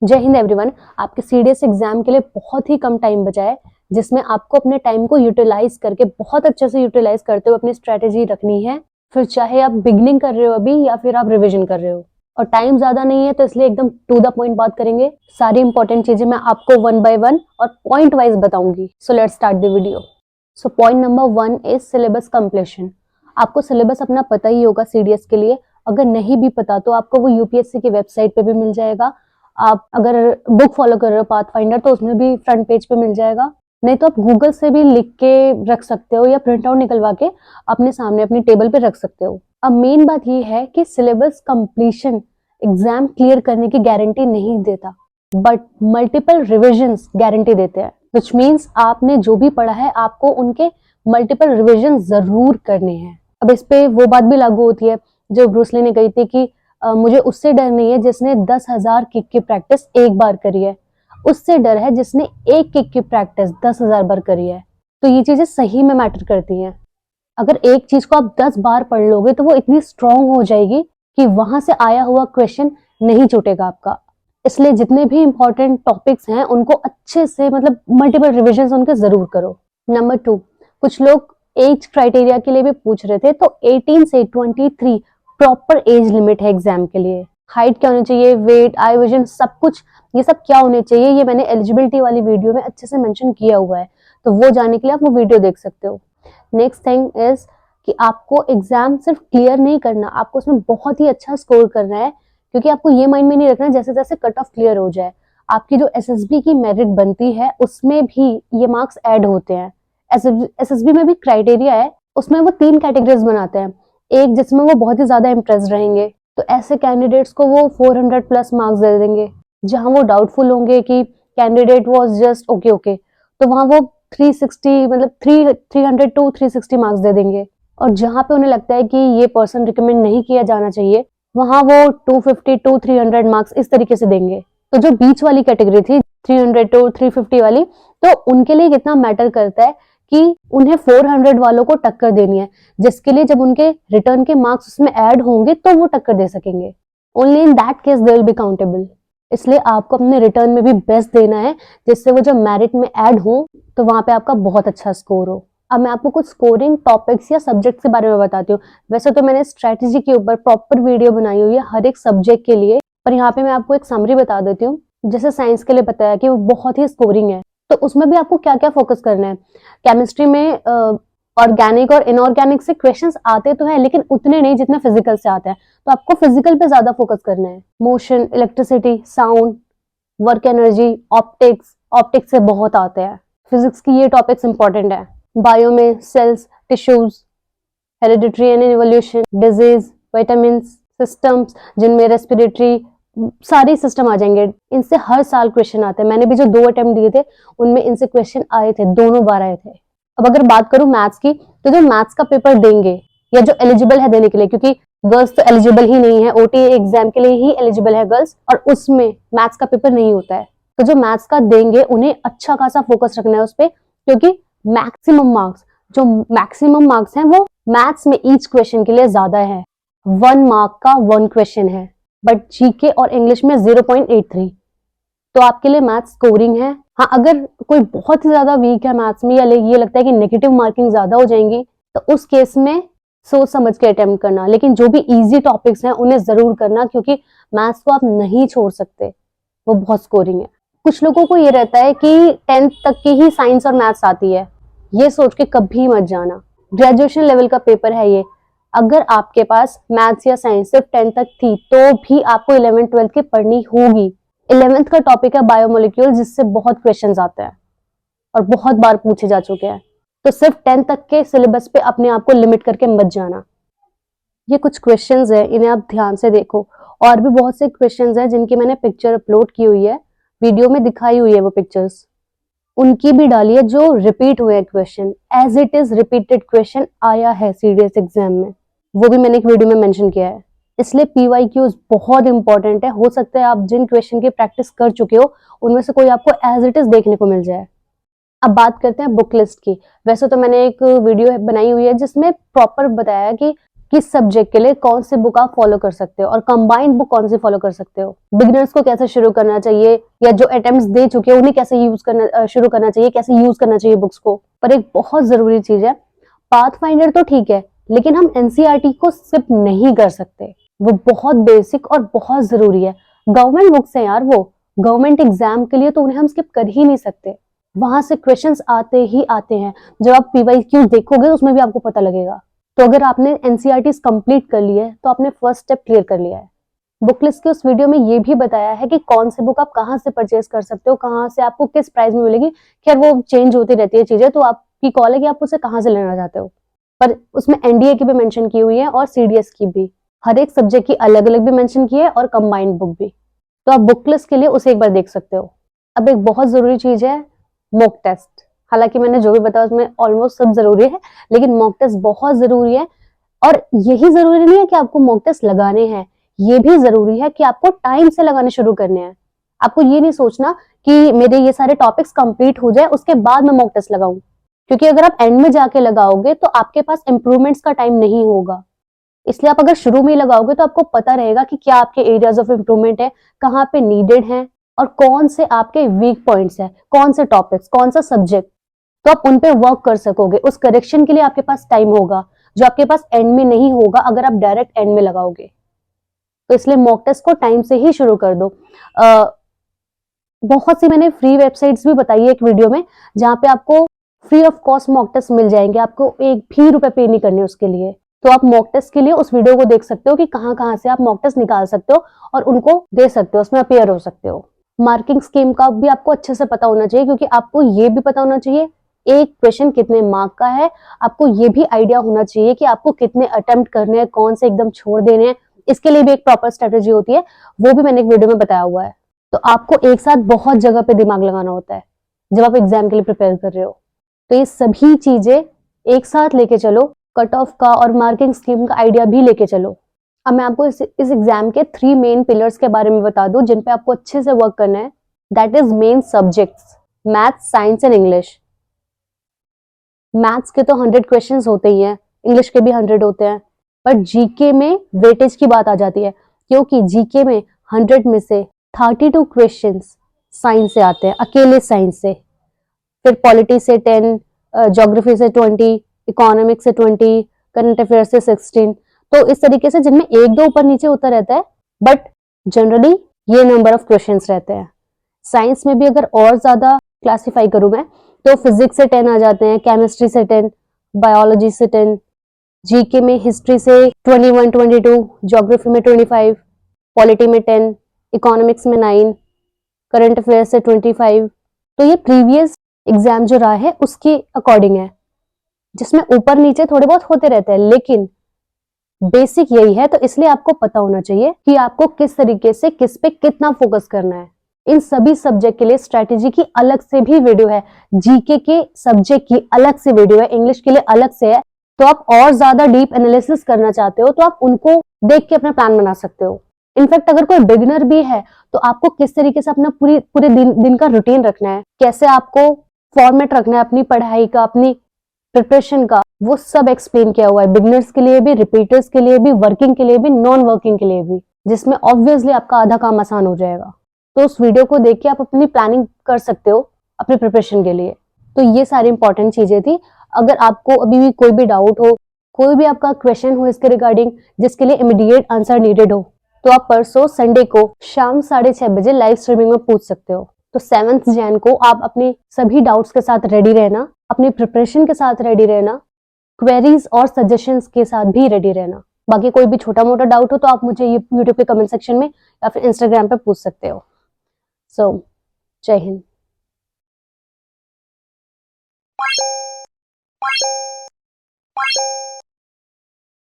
जय हिंद एवरीवन। आपके CDS exam के लिए बहुत ही कम टाइम बचा है, जिसमें आपको अपने टाइम को यूटिलाइज करके बहुत अच्छे से यूटिलाइज करते हुए अपनी स्ट्रेटेजी रखनी है। फिर चाहे आप बिगनिंग कर रहे हो अभी या फिर आप रिवीजन कर रहे हो, और टाइम ज्यादा नहीं है तो इसलिए एकदम टू द पॉइंट बात करेंगे। सारी इंपॉर्टेंट चीजें मैं आपको वन बाय वन और पॉइंट वाइज बताऊंगी। So let's start the video. So point number 1 is syllabus completion. आपको सिलेबस अपना पता ही होगा सीडीएस के लिए। अगर नहीं भी पता तो आपको वो यूपीएससी की वेबसाइट पे भी मिल जाएगा। आप अगर बुक फॉलो कर रहे हो पाथ फाइंडर तो उसमें भी फ्रंट पेज पे मिल जाएगा। नहीं तो आप गूगल से भी लिख के रख सकते हो या प्रिंट आउट निकलवा के अपने सामने अपनी टेबल पे रख सकते हो। अब मेन बात ये है कि सिलेबस कंप्लीशन एग्जाम क्लियर करने की गारंटी नहीं देता, बट मल्टीपल रिविजन्स गारंटी देते हैं। विच मीन्स आपने जो भी पढ़ा है आपको उनके मल्टीपल रिविजन जरूर करने हैं। अब इस पे वो बात भी लागू होती है जो ब्रूस ली ने कही थी कि मुझे उससे डर नहीं है जिसने 10,000 किक की प्रैक्टिस एक बार करी है, उससे डर है जिसने एक किक की प्रैक्टिस 10,000 बार करी है। तो ये चीजें सही में मैटर करती हैं। अगर एक चीज को आप 10 बार पढ़ लोगे तो वो इतनी स्ट्रांग हो जाएगी कि वहां से आया हुआ क्वेश्चन नहीं छूटेगा आपका। इसलिए जितने भी इंपॉर्टेंट टॉपिक्स हैं उनको अच्छे से मतलब मल्टीपल रिविजन उनके जरूर करो। नंबर 2, कुछ लोग एज क्राइटेरिया के लिए भी पूछ रहे थे, तो 18 से 23 प्रॉपर एज लिमिट है एग्जाम के लिए। हाइट क्या होनी चाहिए, वेट, आई विजन, सब कुछ ये सब क्या होने चाहिए, ये मैंने एलिजिबिलिटी वाली वीडियो में अच्छे से मेंशन किया हुआ है, तो वो जानने के लिए आप वो वीडियो देख सकते हो। नेक्स्ट थिंग इज कि आपको एग्जाम सिर्फ क्लियर नहीं करना, आपको उसमें बहुत ही अच्छा स्कोर करना है। क्योंकि आपको ये माइंड में नहीं रखना जैसे जैसे कट ऑफ क्लियर हो जाए आपकी जो एसएसबी की मेरिट बनती है उसमें भी ये मार्क्स ऐड होते हैं। एसएसबी में भी क्राइटेरिया है, उसमें वो 3 कैटेगरीज बनाते हैं। एक जिसमें वो बहुत ही ज्यादा इम्प्रेस्ड रहेंगे, तो ऐसे कैंडिडेट्स को वो 400 प्लस मार्क्स दे देंगे। जहां वो डाउटफुल होंगे कि candidate was just okay okay, तो वहां वो 360 मतलब 300 टू 360 मार्क्स दे देंगे। और जहां पे उन्हें लगता है कि ये पर्सन रिकमेंड नहीं किया जाना चाहिए, वहां वो 250 टू 300 मार्क्स इस तरीके से देंगे। तो जो बीच वाली कैटेगरी थी 300 टू 350 वाली, तो उनके लिए कितना मैटर करता है कि उन्हें 400 वालों को टक्कर देनी है, जिसके लिए जब उनके रिटर्न के मार्क्स उसमें ऐड होंगे तो वो टक्कर दे सकेंगे। Only in that case they will be countable. इसलिए आपको अपने रिटर्न में भी बेस्ट देना है, जिससे वो जब मेरिट में ऐड हो तो वहां पे आपका बहुत अच्छा स्कोर हो। अब मैं आपको कुछ स्कोरिंग टॉपिक्स या सब्जेक्ट के बारे में बताती हूँ। वैसे तो मैंने स्ट्रेटेजी के ऊपर प्रॉपर वीडियो बनाई हुई है हर एक सब्जेक्ट के लिए, पर यहाँ पे मैं आपको एक समरी बता देती हूँ। जैसे साइंस के लिए बताया कि वो बहुत ही स्कोरिंग है, तो उसमें भी आपको क्या क्या फोकस करना है। केमिस्ट्री में ऑर्गेनिक और इनऑर्गेनिक से क्वेश्चंस आते तो हैं, लेकिन उतने नहीं जितने फिजिकल से आते हैं, तो आपको फिजिकल पे ज्यादा फोकस करना है। Motion, electricity, sound, work energy, optics, optics से बहुत आते हैं। फिजिक्स की ये टॉपिक्स इंपॉर्टेंट है। बायो में cells, tissues, hereditary and evolution, disease, vitamin, systems जिनमें रेस्पिरेटरी, सारे सिस्टम आ जाएंगे। इनसे हर साल क्वेश्चन आते हैं। मैंने भी जो 2 अटेम्प्ट दिए थे उनमें इनसे क्वेश्चन आए थे, दोनों बार आए थे। अब अगर बात करूं मैथ्स की, तो जो मैथ्स का पेपर देंगे या जो एलिजिबल है देने के लिए, क्योंकि गर्ल्स तो एलिजिबल ही नहीं है, ओटीए एग्जाम के लिए ही एलिजिबल है गर्ल्स, और उसमें मैथ्स का पेपर नहीं होता है। तो जो मैथ्स का देंगे उन्हें अच्छा खासा फोकस रखना है उस पर, क्योंकि मैक्सिमम मार्क्स हैं वो मैथ्स में ईच क्वेश्चन के लिए ज्यादा है। 1 मार्क का 1 क्वेश्चन है, बट जीके और इंग्लिश में 0.83। तो आपके लिए मैथ्स स्कोरिंग है। हाँ, अगर कोई बहुत ही ज्यादा वीक है मैथ्स में या ये लगता है कि नेगेटिव मार्किंग ज्यादा हो जाएंगी, तो उस केस में सोच समझ के अटेम्प्ट करना। लेकिन जो भी इजी टॉपिक्स हैं उन्हें जरूर करना, क्योंकि मैथ्स को आप नहीं छोड़ सकते, वो बहुत स्कोरिंग है। कुछ लोगों को ये रहता है कि 10th तक की ही साइंस और मैथ्स आती है, ये सोच के कभी मत जाना। ग्रेजुएशन लेवल का पेपर है ये। अगर आपके पास मैथ्स या साइंस सिर्फ 10th तक थी तो भी आपको 11th 12th की पढ़नी होगी। 11th का टॉपिक है बायोमोलिक्यूल, जिससे बहुत क्वेश्चंस आते हैं और बहुत बार पूछे जा चुके हैं। तो सिर्फ 10th तक के सिलेबस पे अपने आप को लिमिट करके मत जाना। ये कुछ क्वेश्चंस है, इन्हें आप ध्यान से देखो। और भी बहुत से क्वेश्चंस हैं जिनकी मैंने पिक्चर अपलोड की हुई है, वीडियो में दिखाई हुई है वो पिक्चर्स, उनकी भी डालिए जो रिपीट हुए question. As it is repeated question आया है सीडीएस एग्जाम में, वो भी मैंने एक वीडियो में मेंशन किया है। इसलिए पीवाईक्यूज बहुत इंपॉर्टेंट है। हो सकता है आप जिन क्वेश्चन की प्रैक्टिस कर चुके हो उनमें से कोई आपको एज इट इज देखने को मिल जाए। अब बात करते हैं बुक लिस्ट की। वैसे तो मैंने एक वीडियो बनाई हुई है जिसमें प्रॉपर बताया कि किस सब्जेक्ट के लिए कौन सी बुक आप फॉलो कर सकते हो और कंबाइंड बुक कौन सी फॉलो कर सकते हो, बिगिनर्स को कैसे शुरू करना चाहिए या जो अटेम्प्ट्स दे चुके हैं उन्हें कैसे यूज करना शुरू करना चाहिए, कैसे यूज करना चाहिए बुक्स को। पर एक बहुत जरूरी चीज है, पाथ फाइंडर तो ठीक है लेकिन हम एनसीईआरटी को स्किप नहीं कर सकते, वो बहुत बेसिक और बहुत जरूरी है। गवर्नमेंट बुक्स हैं यार, वो गवर्नमेंट एग्जाम के लिए, तो उन्हें हम स्किप कर ही नहीं सकते। वहां से क्वेश्चंस आते ही आते हैं, जब आप पीवाईक्यू देखोगे उसमें भी आपको पता लगेगा। तो अगर आपने एनसीईआरटी कंप्लीट कर ली है तो आपने फर्स्ट स्टेप क्लियर कर लिया है। बुक लिस्ट के उस वीडियो में ये भी बताया है कि कौन से बुक आप कहाँ से परचेज कर सकते हो, कहाँ से आपको किस प्राइस में मिलेगी। खैर वो चेंज होती रहती है चीजें, तो आपकी कॉल है कि आप उसे कहाँ से लेना चाहते हो। पर उसमें एनडीए की भी मेंशन की हुई है और सीडीएस की भी, हर एक सब्जेक्ट की अलग अलग भी मेंशन की है और कंबाइंड बुक भी। तो आप बुक लिस्ट के लिए उसे एक बार देख सकते हो। अब एक बहुत जरूरी चीज है मॉक टेस्ट। हालांकि मैंने जो भी बताया उसमें ऑलमोस्ट सब जरूरी है, लेकिन मॉक टेस्ट बहुत जरूरी है। और यही जरूरी नहीं है कि आपको मॉक टेस्ट लगाने हैं, ये भी जरूरी है कि आपको टाइम से लगाने शुरू करने हैं। आपको ये नहीं सोचना कि मेरे ये सारे टॉपिक्स कंप्लीट हो जाए उसके बाद मैं मॉक टेस्ट लगाऊं, क्योंकि अगर आप एंड में जाके लगाओगे तो आपके पास इंप्रूवमेंट्स का टाइम नहीं होगा। इसलिए आप अगर शुरू में ही लगाओगे तो आपको पता रहेगा कि क्या आपके एरियाज ऑफ इंप्रूवमेंट है, कहाँ पे नीडेड है और कौन से आपके वीक पॉइंट्स है, कौन से टॉपिक्स, कौन सा सब्जेक्ट, तो आप उन पे वर्क कर सकोगे। उस करेक्शन के लिए आपके पास टाइम होगा जो आपके पास एंड में नहीं होगा अगर आप डायरेक्ट एंड में लगाओगे। तो इसलिए मॉक टेस्ट को टाइम से ही शुरू कर दो। बहुत सी मैंने फ्री वेबसाइट्स भी बताई है एक वीडियो में, जहां पे आपको free of cost mock test मिल जाएंगे, आपको एक भी रुपए पे नहीं करने उसके लिए। तो आप मॉक टेस्ट के लिए उस वीडियो को देख सकते हो कि कहां कहां से आप मॉक टेस्ट निकाल सकते हो और उनको दे सकते हो, उसमें अपेयर हो सकते हो। मार्किंग स्कीम का भी आपको अच्छे से पता होना चाहिए, क्योंकि आपको ये भी पता होना चाहिए एक क्वेश्चन कितने मार्क का है। आपको ये भी आइडिया होना चाहिए कि आपको कितने अटेम्प्ट करने हैं, कौन से एकदम छोड़ देने हैं। इसके लिए भी एक प्रॉपर स्ट्रेटेजी होती है, वो भी मैंने एक वीडियो में बताया हुआ है। तो आपको एक साथ बहुत जगह पे दिमाग लगाना होता है जब आप एग्जाम के लिए प्रिपेयर कर रहे हो। तो ये सभी चीजें एक साथ लेके चलो, कट ऑफ का और मार्किंग स्कीम का आइडिया भी लेके चलो। अब मैं आपको इस एग्जाम के 3 मेन पिलर्स के बारे में बता दूं जिन पे आपको अच्छे से वर्क करना है। That is main subjects, maths, science and English. Maths के तो 100 क्वेश्चंस होते ही हैं, इंग्लिश के भी 100 होते हैं, पर जीके में वेटेज की बात आ जाती है, क्योंकि जीके में 100 में से 32 क्वेश्चंस साइंस से आते हैं, अकेले साइंस से। फिर पॉलिटी से 10, ज्योग्राफी से 20, इकोनॉमिक्स से 20, करंट अफेयर से 16। तो इस तरीके से जिनमें एक दो ऊपर नीचे होता रहता है, बट जनरली ये नंबर ऑफ क्वेश्चंस रहते हैं। साइंस में भी अगर और ज्यादा क्लासिफाई करूं मैं तो फिजिक्स से 10 आ जाते हैं, केमिस्ट्री से 10, बायोलॉजी से 10, जीके में हिस्ट्री से 21, 22, ज्योग्राफी में 25, पॉलिटी में 10, इकोनॉमिक्स में 9, करंट अफेयर से 25। तो ये प्रीवियस एग्जाम जो रहा है उसके अकॉर्डिंग है, जिसमें ऊपर नीचे थोड़े बहुत होते रहते हैं, लेकिन बेसिक यही है। तो इसलिए आपको पता होना चाहिए कि आपको किस तरीके से किस पे कितना फोकस करना है। इन सभी सब्जेक्ट के लिए स्ट्रेटेजी की अलग से भी वीडियो है, जीके के सब्जेक्ट की अलग से वीडियो है, इंग्लिश के लिए अलग से है। तो आप और ज्यादा डीप एनालिसिस करना चाहते हो तो आप उनको देख के अपना प्लान बना सकते हो। इनफैक्ट अगर कोई बिगिनर भी है तो आपको किस तरीके से अपना पूरे दिन का रूटीन रखना है, कैसे आपको फॉर्मेट रखना है अपनी पढ़ाई का, अपनी प्रिपरेशन का, वो सब एक्सप्लेन किया हुआ है, बिगिनर्स के लिए भी, रिपीटर्स के लिए भी, वर्किंग के लिए भी, नॉन वर्किंग के लिए भी, जिसमें ऑब्वियसली आपका आधा काम आसान हो जाएगा। तो उस वीडियो को देख के आप अपनी प्लानिंग कर सकते हो अपनी प्रिपरेशन के लिए। तो ये सारी इंपॉर्टेंट चीजें थी। अगर आपको अभी भी कोई भी डाउट हो, कोई भी आपका क्वेश्चन हो इसके रिगार्डिंग जिसके लिए इमीडिएट आंसर नीडेड हो, तो आप परसों संडे को शाम 6:30 बजे लाइव स्ट्रीमिंग में पूछ सकते हो। तो 7 जैन को आप अपने सभी डाउट्स के साथ रेडी रहना, अपनी प्रिपरेशन के साथ रेडी रहना, क्वेरीज और सजेशंस के साथ भी रेडी रहना। बाकी कोई भी छोटा मोटा डाउट हो तो आप मुझे यूट्यूब के कमेंट सेक्शन में या फिर इंस्टाग्राम पे पूछ सकते हो। सो जय हिंद।